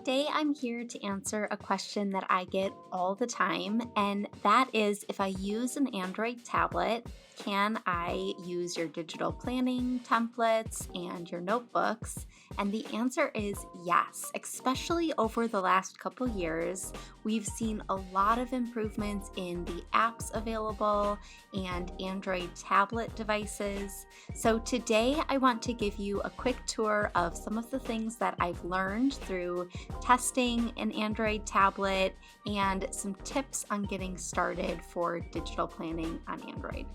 Today, I'm here to answer a question that I get all the time, and that is if I use an Android tablet, can I use your digital planning templates and your notebooks? And the answer is yes, especially over the last couple years. We've seen a lot of improvements in the apps available and Android tablet devices. So today, I want to give you a quick tour of some of the things that I've learned through testing an Android tablet and some tips on getting started for digital planning on Android.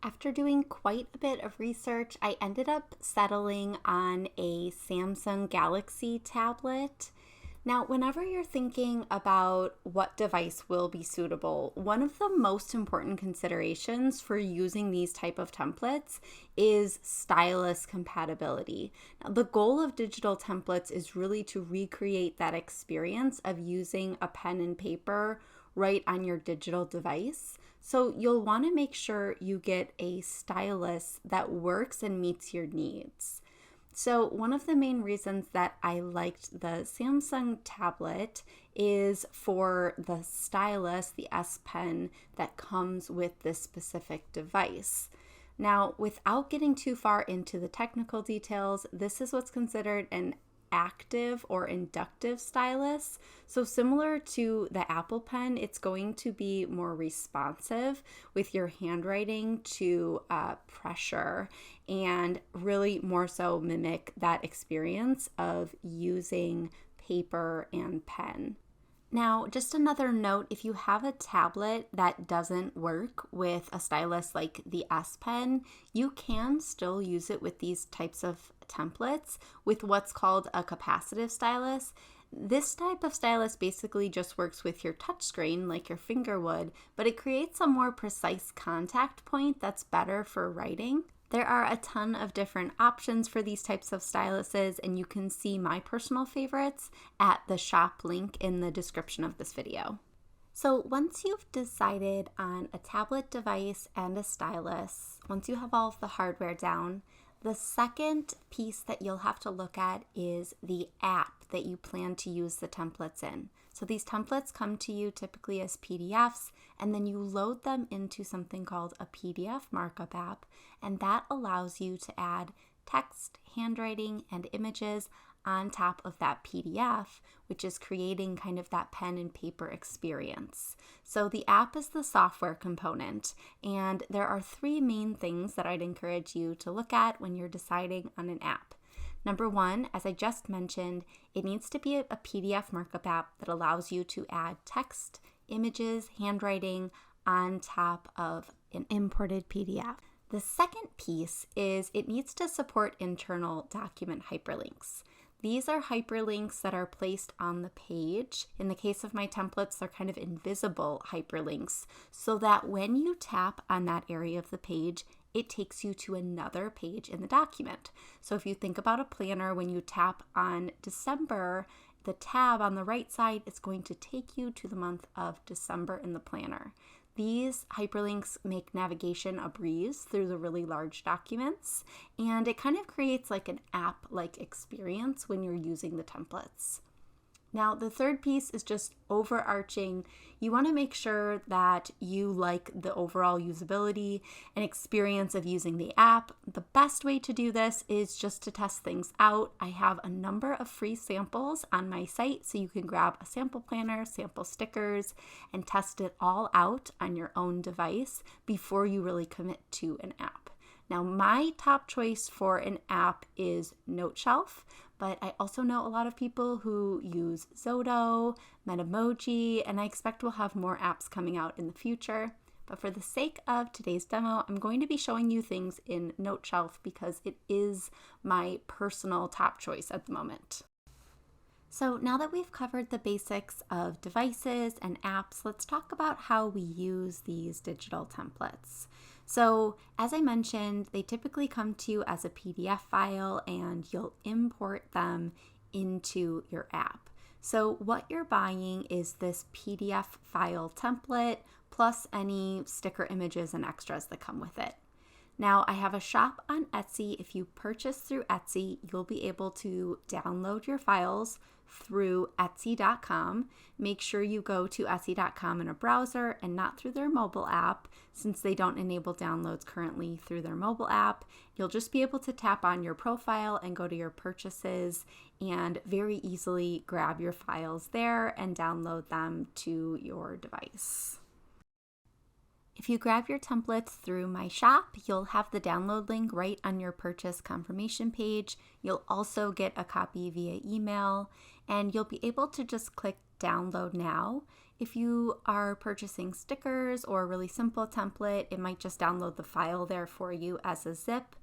After doing quite a bit of research, I ended up settling on a Samsung Galaxy tablet. Now, whenever you're thinking about what device will be suitable, one of the most important considerations for using these type of templates is stylus compatibility. Now, the goal of digital templates is really to recreate that experience of using a pen and paper right on your digital device. So you'll want to make sure you get a stylus that works and meets your needs. So one of the main reasons that I liked the Samsung tablet is for the stylus, the S Pen that comes with this specific device. Now, without getting too far into the technical details, this is what's considered an active or inductive stylus. So similar to the Apple Pen, it's going to be more responsive with your handwriting to pressure and really more so mimic that experience of using paper and pen. Now, just another note, if you have a tablet that doesn't work with a stylus like the S Pen, you can still use it with these types of templates with what's called a capacitive stylus. This type of stylus basically just works with your touchscreen like your finger would, but it creates a more precise contact point that's better for writing. There are a ton of different options for these types of styluses, and you can see my personal favorites at the shop link in the description of this video. So once you've decided on a tablet device and a stylus, once you have all of the hardware down, the second piece that you'll have to look at is the app that you plan to use the templates in. So these templates come to you typically as PDFs, and then you load them into something called a PDF markup app, and that allows you to add text, handwriting, and images on top of that PDF, which is creating kind of that pen and paper experience. So the app is the software component, and there are three main things that I'd encourage you to look at when you're deciding on an app. Number one, as I just mentioned, it needs to be a PDF markup app that allows you to add text, images, handwriting on top of an imported PDF. The second piece is it needs to support internal document hyperlinks. These are hyperlinks that are placed on the page. In the case of my templates, they're kind of invisible hyperlinks so that when you tap on that area of the page, it takes you to another page in the document. So if you think about a planner, when you tap on December, the tab on the right side is going to take you to the month of December in the planner. These hyperlinks make navigation a breeze through the really large documents, and it kind of creates like an app-like experience when you're using the templates. Now, the third piece is just overarching. You want to make sure that you like the overall usability and experience of using the app. The best way to do this is just to test things out. I have a number of free samples on my site, so you can grab a sample planner, sample stickers, and test it all out on your own device before you really commit to an app. Now, my top choice for an app is Noteshelf, but I also know a lot of people who use Zoto, Metamoji, and I expect we'll have more apps coming out in the future. But for the sake of today's demo, I'm going to be showing you things in Noteshelf because it is my personal top choice at the moment. So now that we've covered the basics of devices and apps, let's talk about how we use these digital templates. So as I mentioned, they typically come to you as a PDF file and you'll import them into your app. So what you're buying is this PDF file template plus any sticker images and extras that come with it. Now, I have a shop on Etsy. If you purchase through Etsy, you'll be able to download your files through Etsy.com. Make sure you go to Etsy.com in a browser and not through their mobile app, since they don't enable downloads currently through their mobile app. You'll just be able to tap on your profile and go to your purchases and very easily grab your files there and download them to your device. If you grab your templates through my shop, you'll have the download link right on your purchase confirmation page. You'll also get a copy via email, and you'll be able to just click download now. If you are purchasing stickers or a really simple template, it might just download the file there for you as a zip.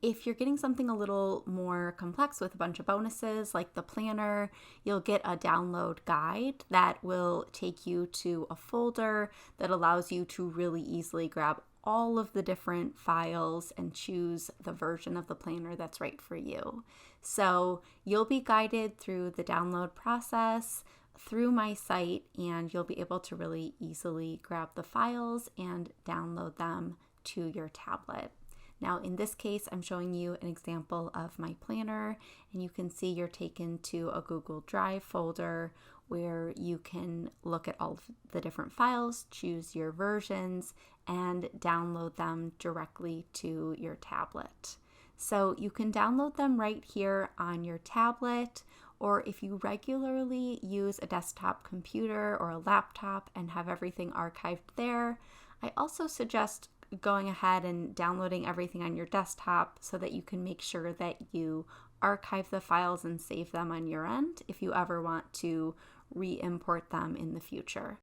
If you're getting something a little more complex with a bunch of bonuses like the planner, you'll get a download guide that will take you to a folder that allows you to really easily grab all of the different files and choose the version of the planner that's right for you. So you'll be guided through the download process through my site, and you'll be able to really easily grab the files and download them to your tablet. Now, in this case, I'm showing you an example of my planner, and you can see you're taken to a Google Drive folder where you can look at all of the different files, choose your versions, and download them directly to your tablet. So you can download them right here on your tablet, or if you regularly use a desktop computer or a laptop and have everything archived there, I also suggest going ahead and downloading everything on your desktop so that you can make sure that you archive the files and save them on your end if you ever want to re-import them in the future.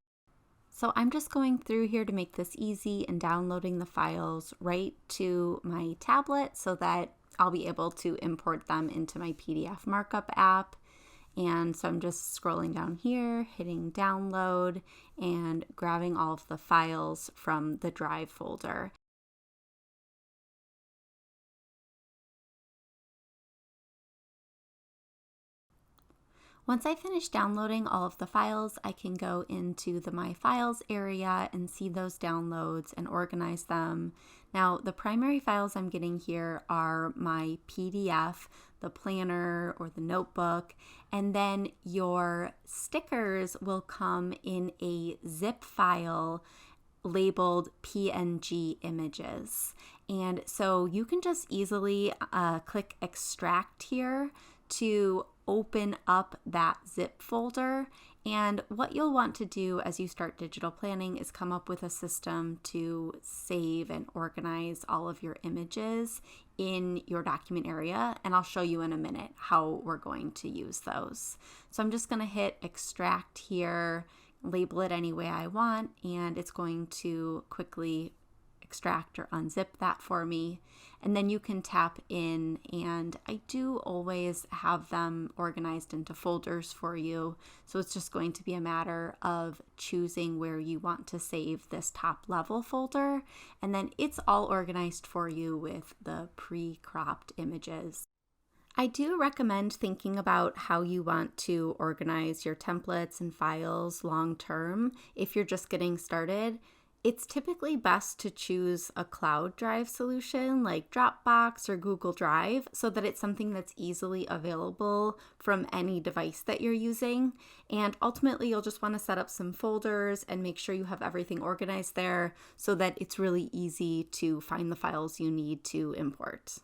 So I'm just going through here to make this easy and downloading the files right to my tablet so that I'll be able to import them into my PDF markup app. And so I'm just scrolling down here, hitting download, and grabbing all of the files from the Drive folder. Once I finish downloading all of the files, I can go into the My Files area and see those downloads and organize them. Now, the primary files I'm getting here are my PDF, the planner or the notebook, and then your stickers will come in a zip file labeled PNG images. And so you can just easily click extract here to open up that zip folder. And what you'll want to do as you start digital planning is come up with a system to save and organize all of your images in your document area. And I'll show you in a minute how we're going to use those. So I'm just going to hit extract here, label it any way I want, and it's going to quickly extract or unzip that for me. And then you can tap in, and I do always have them organized into folders for you. So it's just going to be a matter of choosing where you want to save this top level folder, and then it's all organized for you with the pre-cropped images. I do recommend thinking about how you want to organize your templates and files long term if you're just getting started. It's typically best to choose a cloud drive solution like Dropbox or Google Drive so that it's something that's easily available from any device that you're using. And ultimately, you'll just want to set up some folders and make sure you have everything organized there so that it's really easy to find the files you need to import.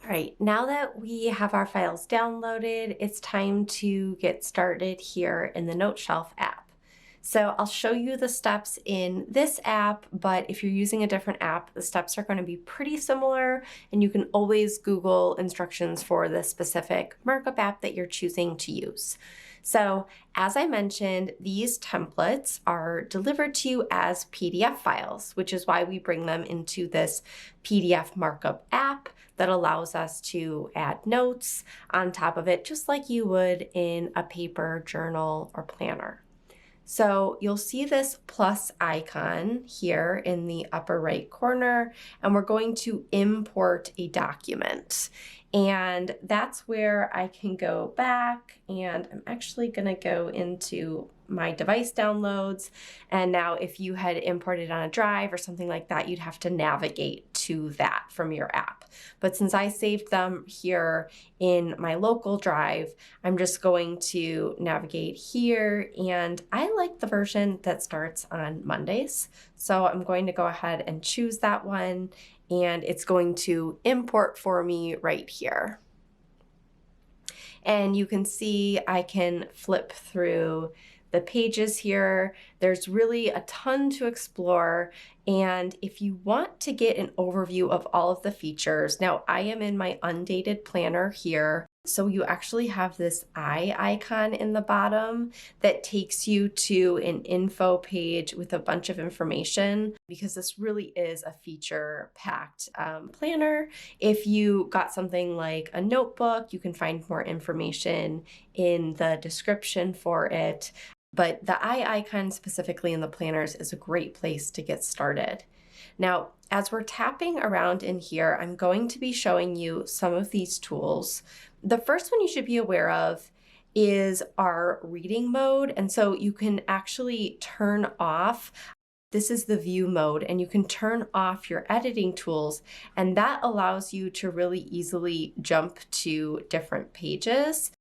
All right, now that we have our files downloaded, it's time to get started here in the Noteshelf app. So I'll show you the steps in this app, but if you're using a different app, the steps are going to be pretty similar, and you can always Google instructions for the specific markup app that you're choosing to use. So as I mentioned, these templates are delivered to you as PDF files, which is why we bring them into this PDF markup app that allows us to add notes on top of it, just like you would in a paper journal or planner. So you'll see this plus icon here in the upper right corner, and we're going to import a document. And that's where I can go back, and I'm actually going to go into my device downloads. And now if you had imported on a drive or something like that, you'd have to navigate to that from your app. But since I saved them here in my local drive, I'm just going to navigate here, and I like the version that starts on Mondays. So I'm going to go ahead and choose that one, and it's going to import for me right here. And you can see I can flip through the pages here. There's really a ton to explore. And if you want to get an overview of all of the features, now I am in my undated planner here. So you actually have this eye icon in the bottom that takes you to an info page with a bunch of information, because this really is a feature-packed planner. If you got something like a notebook, you can find more information in the description for it. But the eye icon specifically in the planners is a great place to get started. Now, as we're tapping around in here, I'm going to be showing you some of these tools. The first one you should be aware of is our reading mode. And so you can actually turn off, this is the view mode, and you can turn off your editing tools. And that allows you to really easily jump to different pages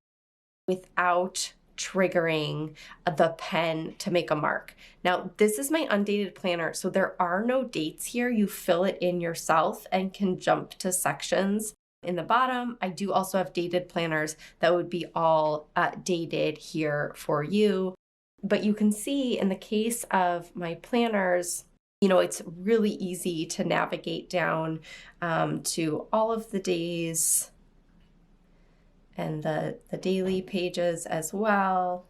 without triggering the pen to make a mark. Now, this is my undated planner, so there are no dates here. You fill it in yourself and can jump to sections. In the bottom, I do also have dated planners that would be all dated here for you. But you can see in the case of my planners, it's really easy to navigate down to all of the days and the daily pages as well.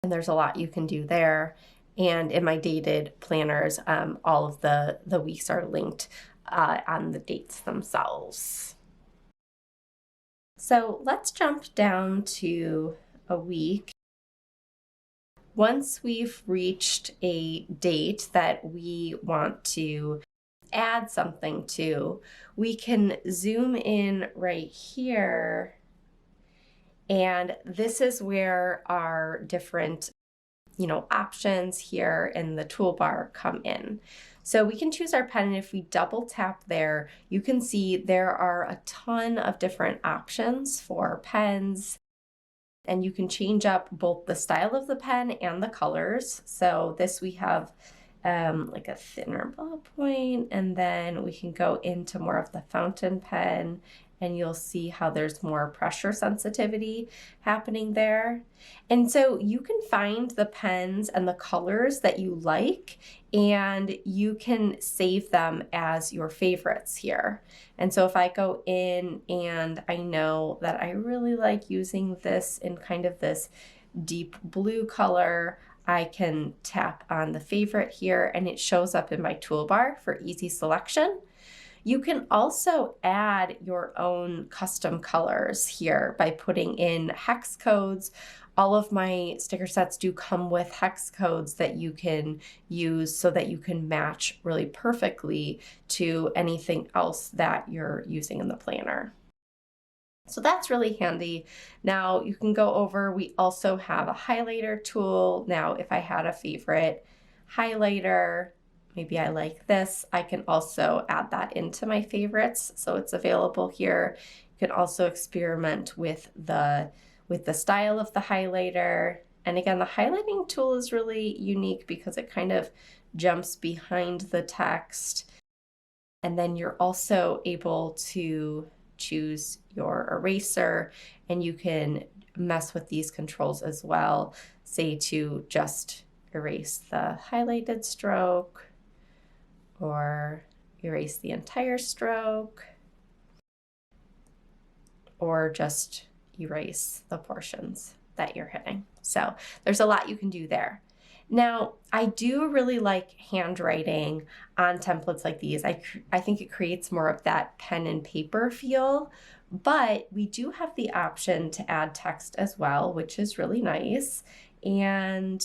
And there's a lot you can do there. And in my dated planners, all of the weeks are linked on the dates themselves. So let's jump down to a week. Once we've reached a date that we want to add something to, we can zoom in right here, and this is where our different options here in the toolbar come in. So we can choose our pen, and if we double tap there, you can see there are a ton of different options for pens, and you can change up both the style of the pen and the colors. So this we have like a thinner ballpoint, and then we can go into more of the fountain pen, and you'll see how there's more pressure sensitivity happening there. And so you can find the pens and the colors that you like, and you can save them as your favorites here. And so if I go in and I know that I really like using this in kind of this deep blue color, I can tap on the favorite here, and it shows up in my toolbar for easy selection. You can also add your own custom colors here by putting in hex codes. All of my sticker sets do come with hex codes that you can use so that you can match really perfectly to anything else that you're using in the planner. So that's really handy. Now you can go over, we also have a highlighter tool. Now, if I had a favorite highlighter, maybe I like this, I can also add that into my favorites. So it's available here. You can also experiment with the style of the highlighter. And again, the highlighting tool is really unique because it kind of jumps behind the text. And then you're also able to choose your eraser, and you can mess with these controls as well, say to just erase the highlighted stroke or erase the entire stroke, or just erase the portions that you're hitting. So there's a lot you can do there. Now, I do really like handwriting on templates like these. I think it creates more of that pen and paper feel, but we do have the option to add text as well, which is really nice. And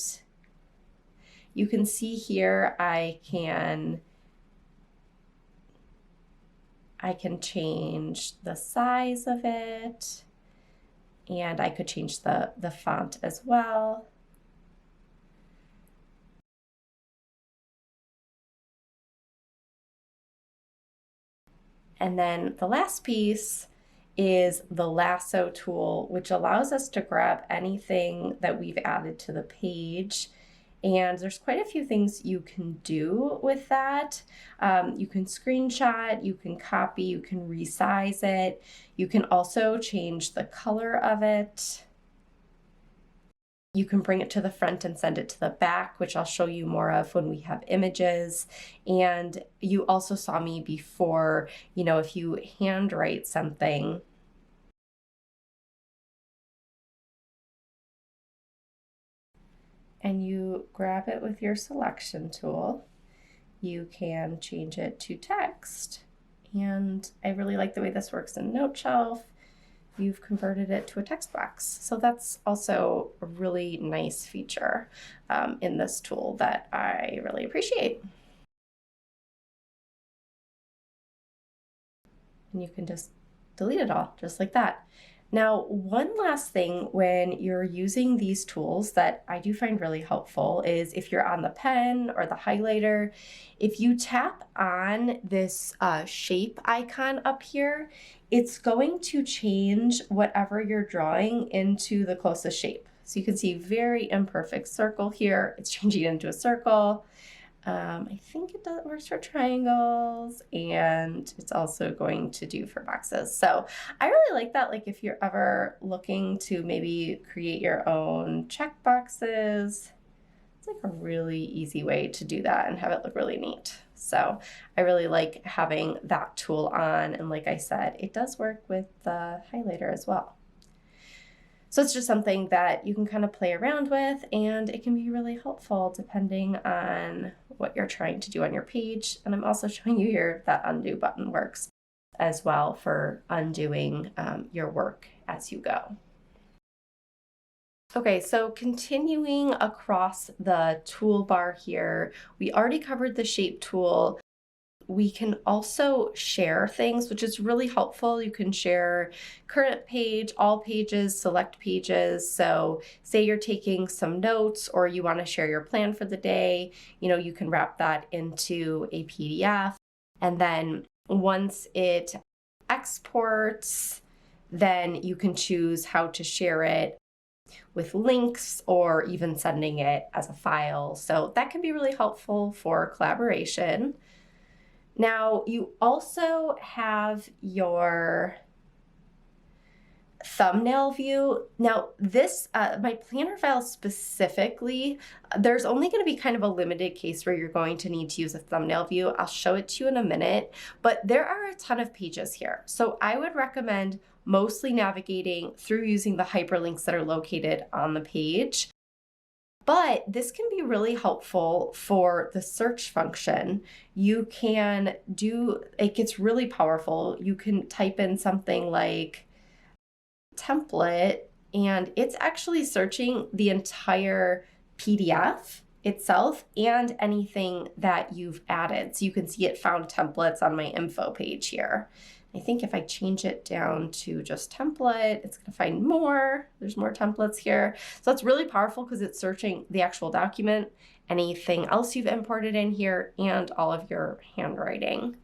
you can see here I can change the size of it, and I could change the font as well. And then the last piece is the lasso tool, which allows us to grab anything that we've added to the page. And there's quite a few things you can do with that. You can screenshot, you can copy, you can resize it. You can also change the color of it. You can bring it to the front and send it to the back, which I'll show you more of when we have images. And you also saw me before, if you handwrite something, and you grab it with your selection tool, you can change it to text. And I really like the way this works in Noteshelf. You've converted it to a text box. So that's also a really nice feature in this tool that I really appreciate. And you can just delete it all just like that. Now, one last thing when you're using these tools that I do find really helpful is if you're on the pen or the highlighter, if you tap on this shape icon up here, it's going to change whatever you're drawing into the closest shape. So you can see very imperfect circle here. It's changing it into a circle. I think it works for triangles, and it's also going to do for boxes. So I really like that. Like if you're ever looking to maybe create your own check boxes, it's like a really easy way to do that and have it look really neat. So I really like having that tool on. And like I said, it does work with the highlighter as well. So it's just something that you can kind of play around with, and it can be really helpful depending on what you're trying to do on your page. And I'm also showing you here that undo button works as well for undoing your work as you go. Okay, so continuing across the toolbar here, we already covered the shape tool. We can also share things, which is really helpful. You can share current page, all pages, select pages. So say you're taking some notes or you want to share your plan for the day, you can wrap that into a PDF. And then once it exports, then you can choose how to share it with links or even sending it as a file. So that can be really helpful for collaboration. Now, you also have your thumbnail view. Now, this, my planner file specifically, there's only going to be kind of a limited case where you're going to need to use a thumbnail view. I'll show it to you in a minute, but there are a ton of pages here. So I would recommend mostly navigating through using the hyperlinks that are located on the page. But this can be really helpful for the search function. You can it gets really powerful. You can type in something like template, and it's actually searching the entire PDF itself and anything that you've added. So you can see it found templates on my info page here. I think if I change it down to just template, it's going to find more. There's more templates here. So that's really powerful because it's searching the actual document, anything else you've imported in here, and all of your handwriting.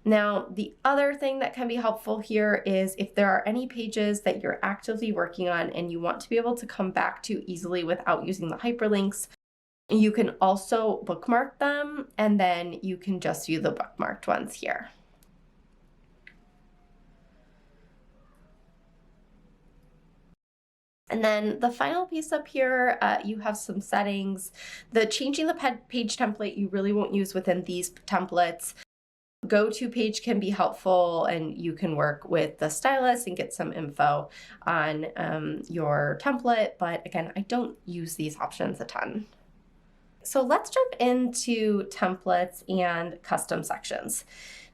Now, the other thing that can be helpful here is if there are any pages that you're actively working on and you want to be able to come back to easily without using the hyperlinks, you can also bookmark them, and then you can just view the bookmarked ones here. And then the final piece up here, you have some settings. The changing the page template you really won't use within these templates. Go to page can be helpful, and you can work with the stylus and get some info on your template. But again, I don't use these options a ton. so let's jump into templates and custom sections.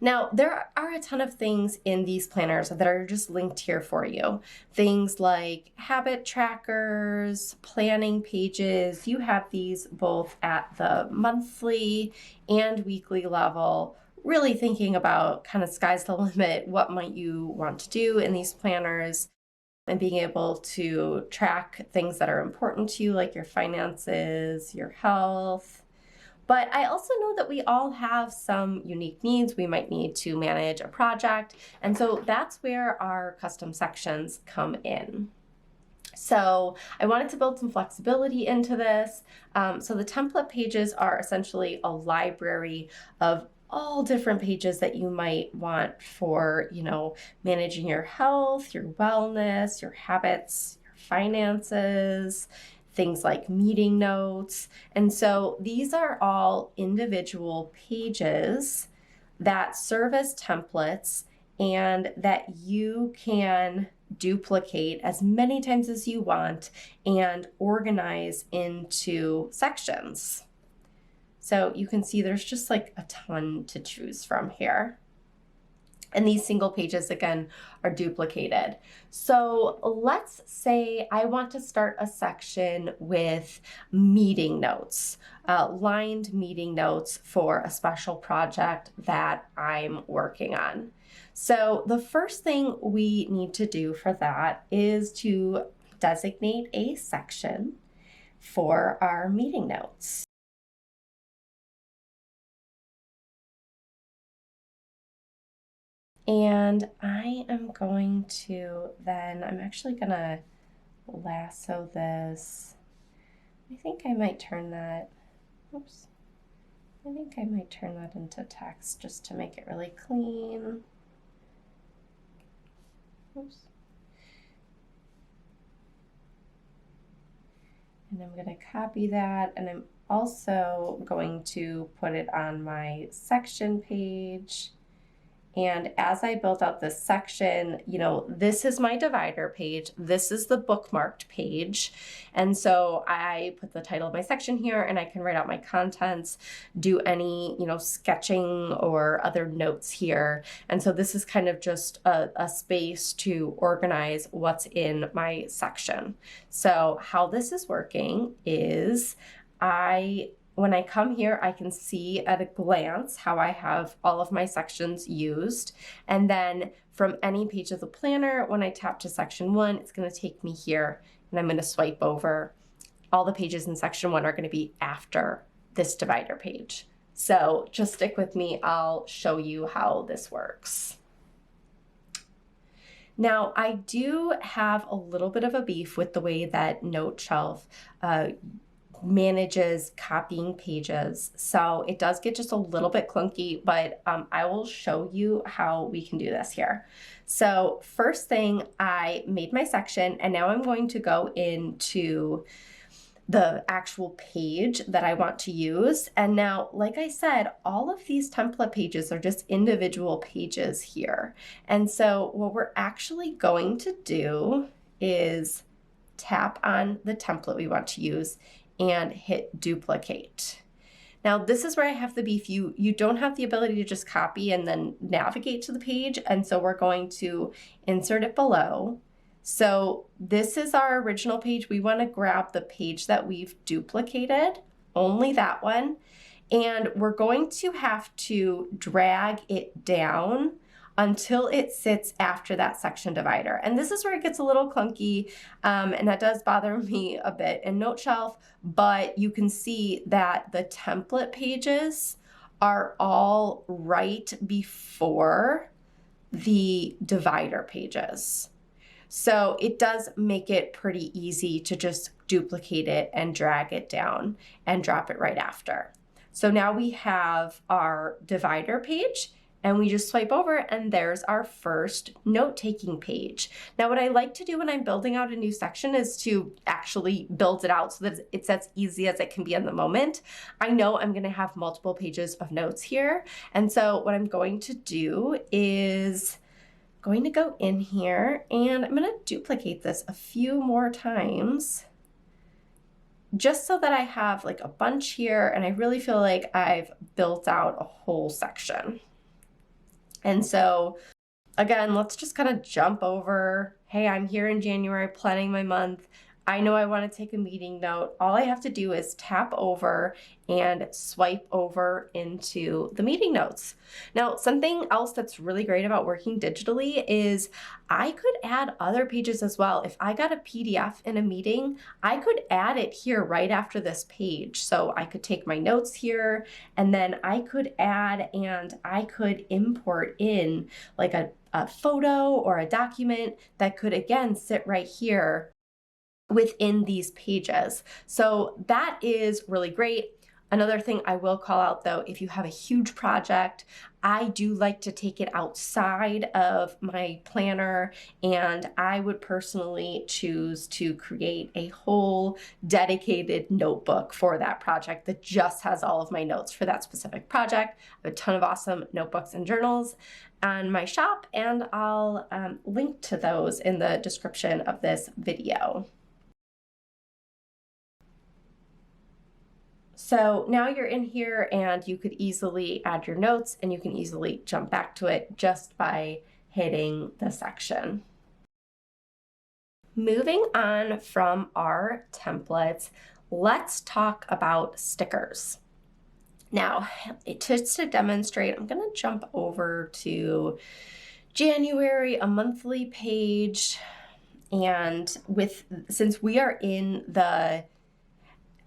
Now, there are a ton of things in these planners that are just linked here for you. Things like habit trackers, planning pages. You have these both at the monthly and weekly level. Really thinking about kind of sky's the limit. What might you want to do in these planners? And being able to track things that are important to you, like your finances, your health. But I also know that we all have some unique needs. We might need to manage a project. And so that's where our custom sections come in. So I wanted to build some flexibility into this. So the template pages are essentially a library of all different pages that you might want for, managing your health, your wellness, your habits, your finances, things like meeting notes. And so these are all individual pages that serve as templates and that you can duplicate as many times as you want and organize into sections. So you can see there's just like a ton to choose from here. And these single pages, again, are duplicated. So let's say I want to start a section with meeting notes, lined meeting notes for a special project that I'm working on. So the first thing we need to do for that is to designate a section for our meeting notes. And I am going to then, I'm actually gonna lasso this. I think I might turn that, oops. I think I might turn that into text just to make it really clean. Oops. And I'm gonna copy that, and I'm also going to put it on my section page. And as I built out this section, this is my divider page. This is the bookmarked page. And so I put the title of my section here, and I can write out my contents, do any, sketching or other notes here. And so this is kind of just a space to organize what's in my section. So how this is working is when I come here, I can see at a glance how I have all of my sections used. And then from any page of the planner, when I tap to section 1, it's going to take me here, and I'm going to swipe over. All the pages in section 1 are going to be after this divider page. So just stick with me. I'll show you how this works. Now, I do have a little bit of a beef with the way that Noteshelf manages copying pages. So it does get just a little bit clunky, but I will show you how we can do this here. So first thing, I made my section, and now I'm going to go into the actual page that I want to use. And now, like I said, all of these template pages are just individual pages here. And so what we're actually going to do is tap on the template we want to use and hit duplicate. Now this is where I have the beef. You don't have the ability to just copy and then navigate to the page, and so we're going to insert it below. So this is our original page. We want to grab the page that we've duplicated, only that one, and we're going to have to drag it down until it sits after that section divider. And this is where it gets a little clunky, and that does bother me a bit in Noteshelf, but you can see that the template pages are all right before the divider pages. So it does make it pretty easy to just duplicate it and drag it down and drop it right after. So now we have our divider page, and we just swipe over, and there's our first note-taking page. Now, what I like to do when I'm building out a new section is to actually build it out so that it's as easy as it can be in the moment. I know I'm gonna have multiple pages of notes here, and so what I'm going to do is going to go in here, and I'm gonna duplicate this a few more times just so that I have like a bunch here, and I really feel like I've built out a whole section. And so again, let's just kind of jump over. Hey, I'm here in January planning my month. I know I want to take a meeting note. All I have to do is tap over and swipe over into the meeting notes. Now, something else that's really great about working digitally is I could add other pages as well. If I got a PDF in a meeting, I could add it here right after this page. So I could take my notes here, and then I could add and I could import in like a photo or a document that could again sit right here within these pages. So that is really great. Another thing I will call out though, if you have a huge project, I do like to take it outside of my planner, and I would personally choose to create a whole dedicated notebook for that project that just has all of my notes for that specific project. I have a ton of awesome notebooks and journals on my shop, and I'll link to those in the description of this video. So now you're in here and you could easily add your notes, and you can easily jump back to it just by hitting the section. Moving on from our templates, let's talk about stickers. Now, just to demonstrate, I'm going to jump over to January, a monthly page, and since we are in the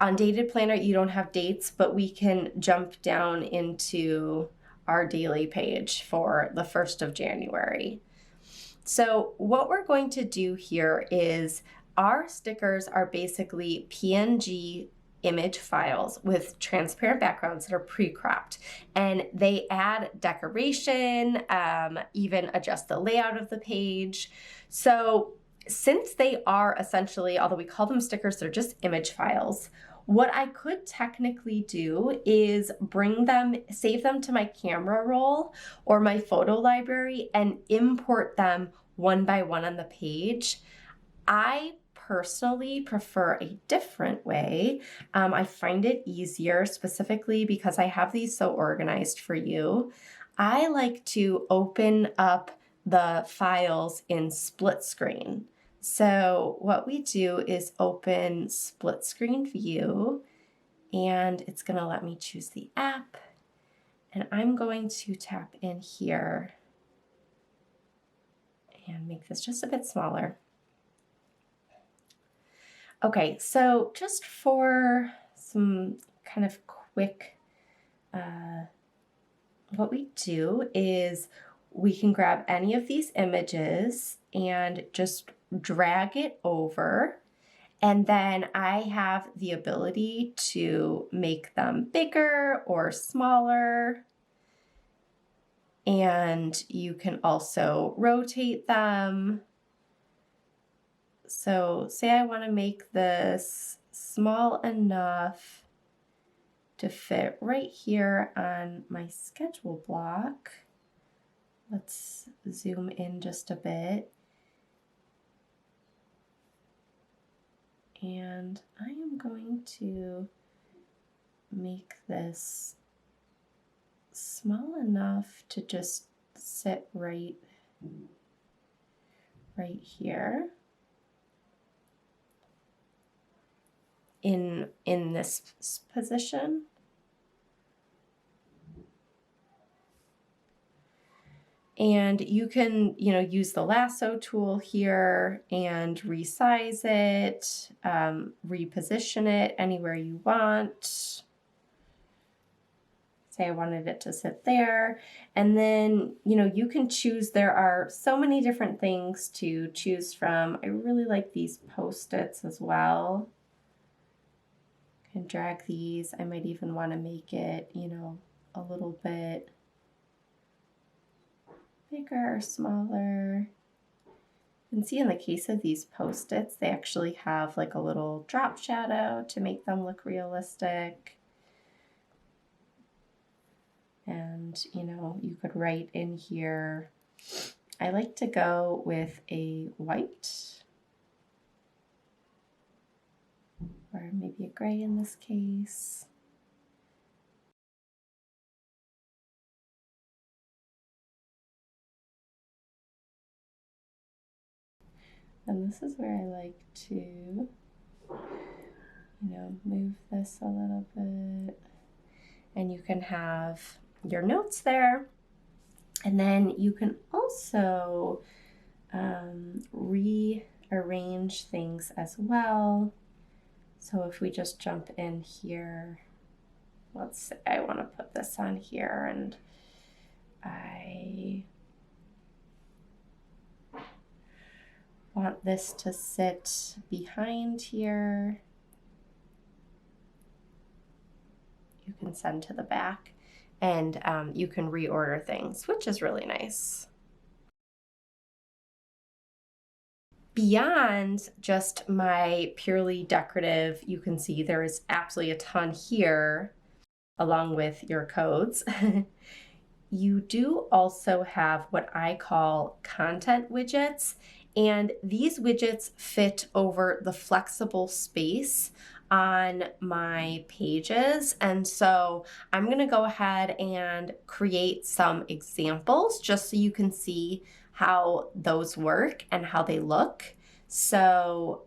undated planner, you don't have dates, but we can jump down into our daily page for the 1st of January. So what we're going to do here is our stickers are basically PNG image files with transparent backgrounds that are pre-cropped, and they add decoration, even adjust the layout of the page. So since they are essentially, although we call them stickers, they're just image files. What I could technically do is save them to my camera roll or my photo library and import them one by one on the page. I personally prefer a different way. I find it easier, specifically because I have these so organized for you. I like to open up the files in split screen. So what we do is open split screen view, and it's going to let me choose the app, and I'm going to tap in here and make this just a bit smaller. Okay, so just for some kind of quick, what we do is we can grab any of these images and just drag it over, and then I have the ability to make them bigger or smaller, and you can also rotate them. So say I want to make this small enough to fit right here on my schedule block. Let's zoom in just a bit. And I am going to make this small enough to just sit right here in this position. And you can, use the lasso tool here and resize it, reposition it anywhere you want. Say I wanted it to sit there. And then, you can choose, there are so many different things to choose from. I really like these Post-its as well. You can drag these. I might even want to make it, a little bit bigger or smaller. You can see in the case of these Post-its, they actually have like a little drop shadow to make them look realistic. And, you could write in here. I like to go with a white or maybe a gray in this case. And this is where I like to, move this a little bit. And you can have your notes there. And then you can also rearrange things as well. So if we just jump in here, let's say I want to put this on here, and I want this to sit behind here. You can send to the back, and you can reorder things, which is really nice. Beyond just my purely decorative, you can see there is absolutely a ton here, along with your codes. You do also have what I call content widgets, and these widgets fit over the flexible space on my pages. And so I'm going to go ahead and create some examples just so you can see how those work and how they look. So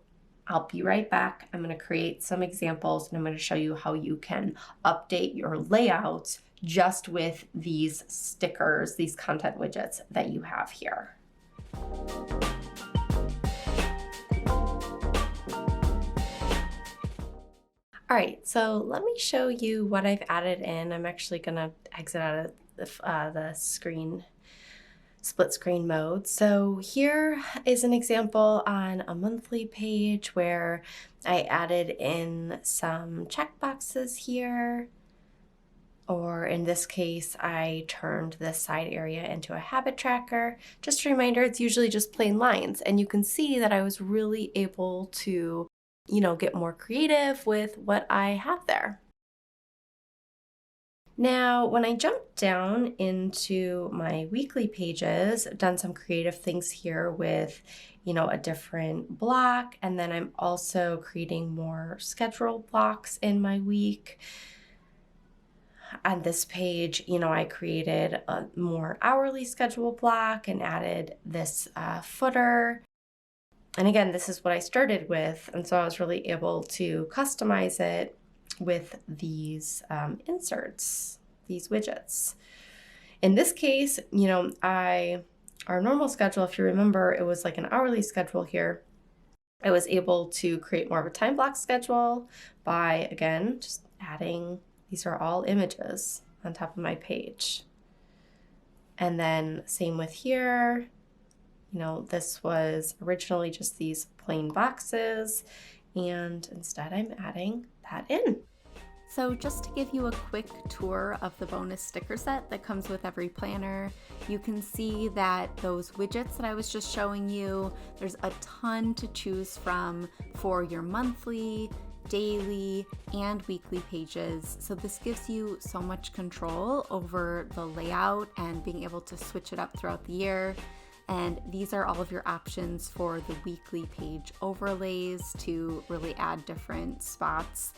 I'll be right back. I'm going to create some examples, and I'm going to show you how you can update your layout just with these stickers, these content widgets that you have here. All right, so let me show you what I've added in. I'm actually going to exit out of the screen, split screen mode. So here is an example on a monthly page where I added in some checkboxes here. Or in this case, I turned this side area into a habit tracker. Just a reminder, it's usually just plain lines. And you can see that I was really able to, get more creative with what I have there. Now, when I jump down into my weekly pages, I've done some creative things here with, a different block. And then I'm also creating more schedule blocks in my week. On this page, I created a more hourly schedule block and added this footer. And again, this is what I started with. And so I was really able to customize it with these inserts, these widgets. In this case, our normal schedule, if you remember, it was like an hourly schedule here. I was able to create more of a time block schedule by, again, just adding, these are all images on top of my page. And then same with here, this was originally just these plain boxes, and instead I'm adding that in. So just to give you a quick tour of the bonus sticker set that comes with every planner, you can see that those widgets that I was just showing you, there's a ton to choose from for your monthly, daily, and weekly pages. So this gives you so much control over the layout and being able to switch it up throughout the year. And these are all of your options for the weekly page overlays to really add different spots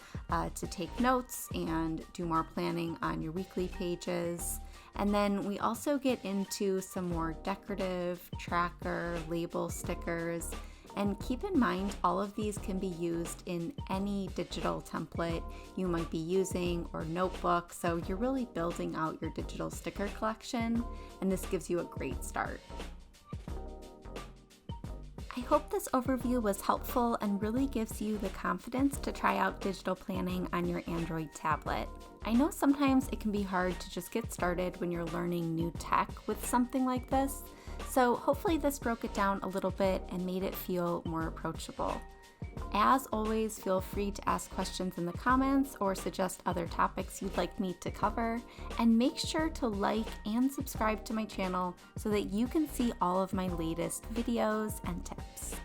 to take notes and do more planning on your weekly pages. And then we also get into some more decorative tracker label stickers. And keep in mind, all of these can be used in any digital template you might be using or notebook. So you're really building out your digital sticker collection, and this gives you a great start. I hope this overview was helpful and really gives you the confidence to try out digital planning on your Android tablet. I know sometimes it can be hard to just get started when you're learning new tech with something like this, so hopefully this broke it down a little bit and made it feel more approachable. As always, feel free to ask questions in the comments or suggest other topics you'd like me to cover, and make sure to like and subscribe to my channel so that you can see all of my latest videos and tips.